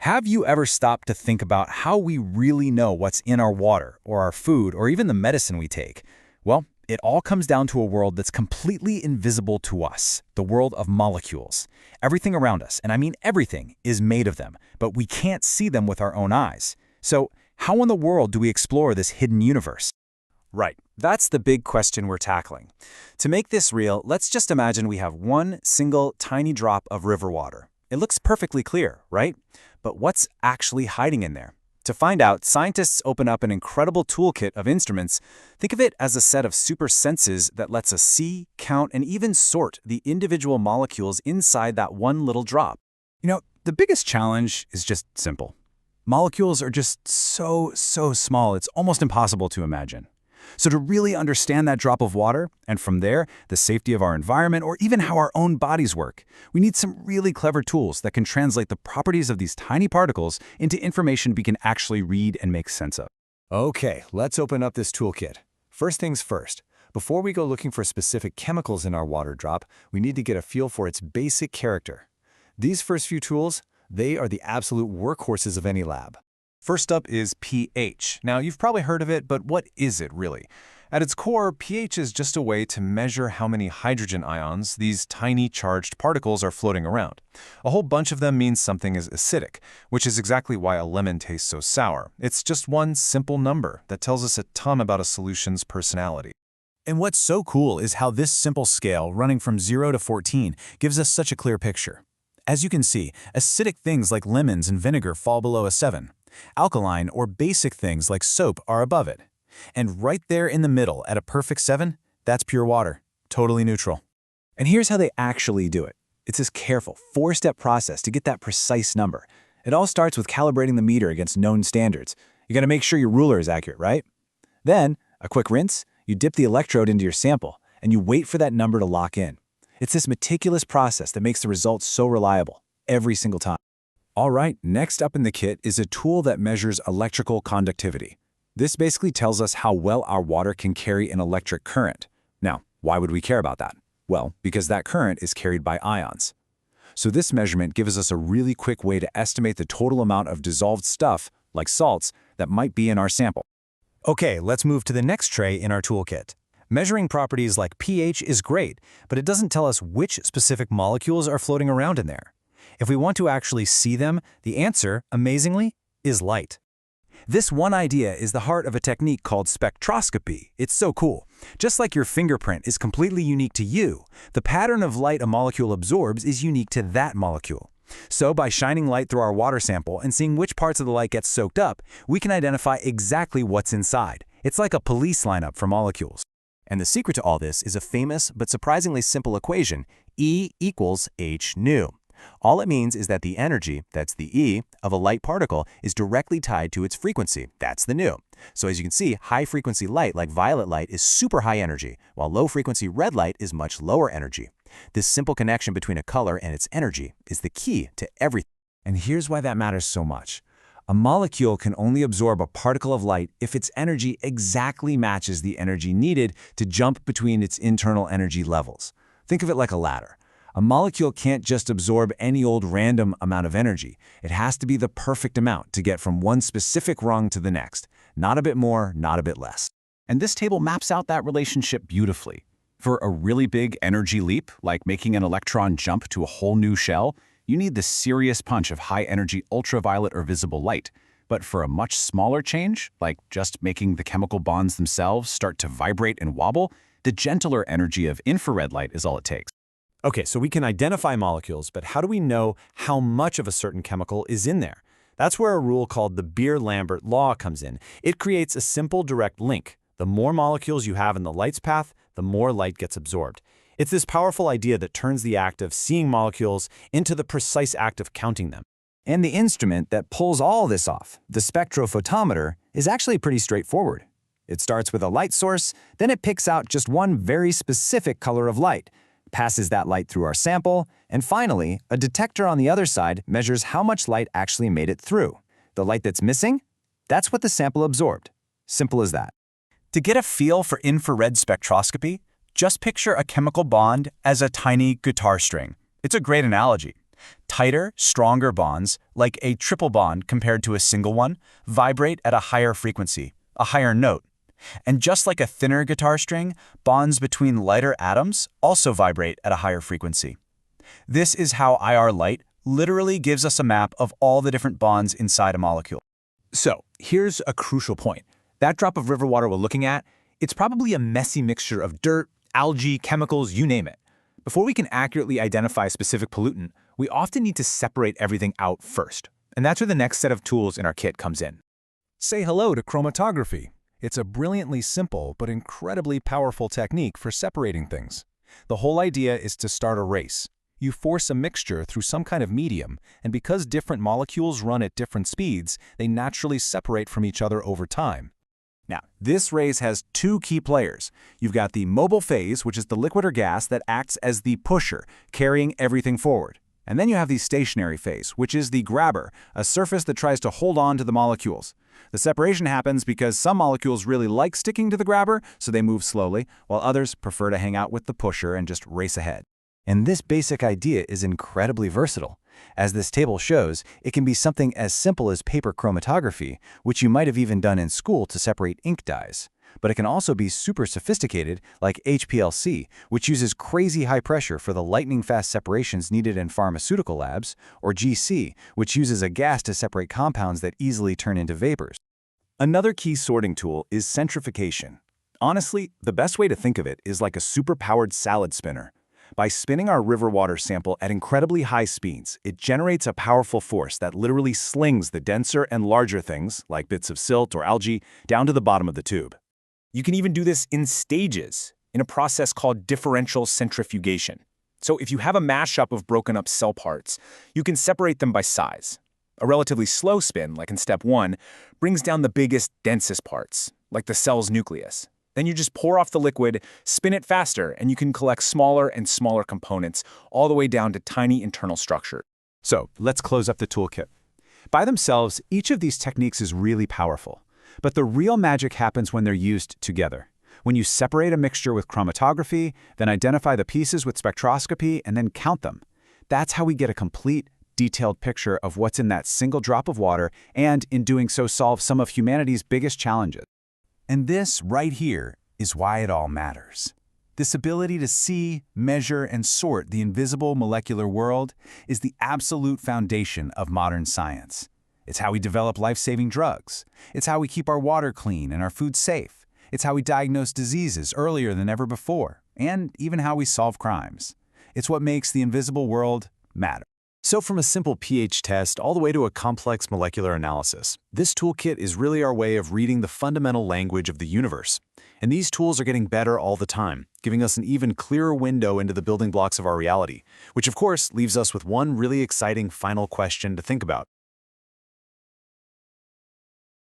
Have you ever stopped to think about how we really know what's in our water, or our food, or even the medicine we take? Well, it all comes down to a world that's completely invisible to us, the world of molecules. Everything around us, and I mean everything, is made of them, but we can't see them with our own eyes. So, how in the world do we explore this hidden universe? Right, that's the big question we're tackling. To make this real, let's just imagine we have one single tiny drop of river water. It looks perfectly clear, right? But what's actually hiding in there? To find out, scientists open up an incredible toolkit of instruments. Think of it as a set of super senses that lets us see, count, and even sort the individual molecules inside that one little drop. The biggest challenge is just simple. Molecules are just so small, it's almost impossible to imagine. So to really understand that drop of water, and from there, the safety of our environment, or even how our own bodies work, we need some really clever tools that can translate the properties of these tiny particles into information we can actually read and make sense of. Okay, let's open up this toolkit. First things first, before we go looking for specific chemicals in our water drop, we need to get a feel for its basic character. These first few tools, they are the absolute workhorses of any lab. First up is pH. Now, you've probably heard of it, but what is it really? At its core, pH is just a way to measure how many hydrogen ions, these tiny charged particles, are floating around. A whole bunch of them means something is acidic, which is exactly why a lemon tastes so sour. It's just one simple number that tells us a ton about a solution's personality. And what's so cool is how this simple scale, running from 0 to 14, gives us such a clear picture. As you can see, acidic things like lemons and vinegar fall below a 7. Alkaline or basic things like soap are above it. And right there in the middle at a perfect 7, that's pure water, totally neutral. And here's how they actually do it. It's this careful, 4-step process to get that precise number. It all starts with calibrating the meter against known standards. You gotta make sure your ruler is accurate, right? Then, a quick rinse, you dip the electrode into your sample, and you wait for that number to lock in. It's this meticulous process that makes the results so reliable, every single time. All right, next up in the kit is a tool that measures electrical conductivity. This basically tells us how well our water can carry an electric current. Now, why would we care about that? Well, because that current is carried by ions. So this measurement gives us a really quick way to estimate the total amount of dissolved stuff, like salts, that might be in our sample. Okay, let's move to the next tray in our toolkit. Measuring properties like pH is great, but it doesn't tell us which specific molecules are floating around in there. If we want to actually see them, the answer, amazingly, is light. This one idea is the heart of a technique called spectroscopy. It's so cool. Just like your fingerprint is completely unique to you, the pattern of light a molecule absorbs is unique to that molecule. So by shining light through our water sample and seeing which parts of the light get soaked up, we can identify exactly what's inside. It's like a police lineup for molecules. And the secret to all this is a famous but surprisingly simple equation, E equals h nu. All it means is that the energy, that's the E, of a light particle is directly tied to its frequency, that's the nu. So as you can see, high-frequency light like violet light is super high energy, while low-frequency red light is much lower energy. This simple connection between a color and its energy is the key to everything. And here's why that matters so much. A molecule can only absorb a particle of light if its energy exactly matches the energy needed to jump between its internal energy levels. Think of it like a ladder. A molecule can't just absorb any old random amount of energy. It has to be the perfect amount to get from one specific rung to the next. Not a bit more, not a bit less. And this table maps out that relationship beautifully. For a really big energy leap, like making an electron jump to a whole new shell, you need the serious punch of high-energy ultraviolet or visible light. But for a much smaller change, like just making the chemical bonds themselves start to vibrate and wobble, the gentler energy of infrared light is all it takes. Okay, so we can identify molecules, but how do we know how much of a certain chemical is in there? That's where a rule called the Beer-Lambert law comes in. It creates a simple direct link. The more molecules you have in the light's path, the more light gets absorbed. It's this powerful idea that turns the act of seeing molecules into the precise act of counting them. And the instrument that pulls all this off, the spectrophotometer, is actually pretty straightforward. It starts with a light source, then it picks out just one very specific color of light, passes that light through our sample, and finally, a detector on the other side measures how much light actually made it through. The light that's missing? That's what the sample absorbed. Simple as that. To get a feel for infrared spectroscopy, just picture a chemical bond as a tiny guitar string. It's a great analogy. Tighter, stronger bonds, like a triple bond compared to a single one, vibrate at a higher frequency, a higher note. And just like a thinner guitar string, bonds between lighter atoms also vibrate at a higher frequency. This is how IR light literally gives us a map of all the different bonds inside a molecule. So, here's a crucial point. That drop of river water we're looking at, it's probably a messy mixture of dirt, algae, chemicals, you name it. Before we can accurately identify a specific pollutant, we often need to separate everything out first. And that's where the next set of tools in our kit comes in. Say hello to chromatography. It's a brilliantly simple but incredibly powerful technique for separating things. The whole idea is to start a race. You force a mixture through some kind of medium, and because different molecules run at different speeds, they naturally separate from each other over time. Now, this race has two key players. You've got the mobile phase, which is the liquid or gas that acts as the pusher, carrying everything forward. And then you have the stationary phase, which is the grabber, a surface that tries to hold on to the molecules. The separation happens because some molecules really like sticking to the grabber, so they move slowly, while others prefer to hang out with the pusher and just race ahead. And this basic idea is incredibly versatile. As this table shows, it can be something as simple as paper chromatography, which you might have even done in school to separate ink dyes. But it can also be super sophisticated, like HPLC, which uses crazy high pressure for the lightning-fast separations needed in pharmaceutical labs, or GC, which uses a gas to separate compounds that easily turn into vapors. Another key sorting tool is centrifugation. Honestly, the best way to think of it is like a super-powered salad spinner. By spinning our river water sample at incredibly high speeds, it generates a powerful force that literally slings the denser and larger things, like bits of silt or algae, down to the bottom of the tube. You can even do this in stages, in a process called differential centrifugation. So if you have a mashup of broken up cell parts, you can separate them by size. A relatively slow spin, like in step 1, brings down the biggest, densest parts, like the cell's nucleus. Then you just pour off the liquid, spin it faster, and you can collect smaller and smaller components, all the way down to tiny internal structure. So let's close up the toolkit. By themselves, each of these techniques is really powerful. But the real magic happens when they're used together. When you separate a mixture with chromatography, then identify the pieces with spectroscopy, and then count them. That's how we get a complete, detailed picture of what's in that single drop of water, and in doing so solve some of humanity's biggest challenges. And this, right here, is why it all matters. This ability to see, measure, and sort the invisible molecular world is the absolute foundation of modern science. It's how we develop life-saving drugs. It's how we keep our water clean and our food safe. It's how we diagnose diseases earlier than ever before, and even how we solve crimes. It's what makes the invisible world matter. So from a simple pH test all the way to a complex molecular analysis, this toolkit is really our way of reading the fundamental language of the universe. And these tools are getting better all the time, giving us an even clearer window into the building blocks of our reality, which of course leaves us with one really exciting final question to think about.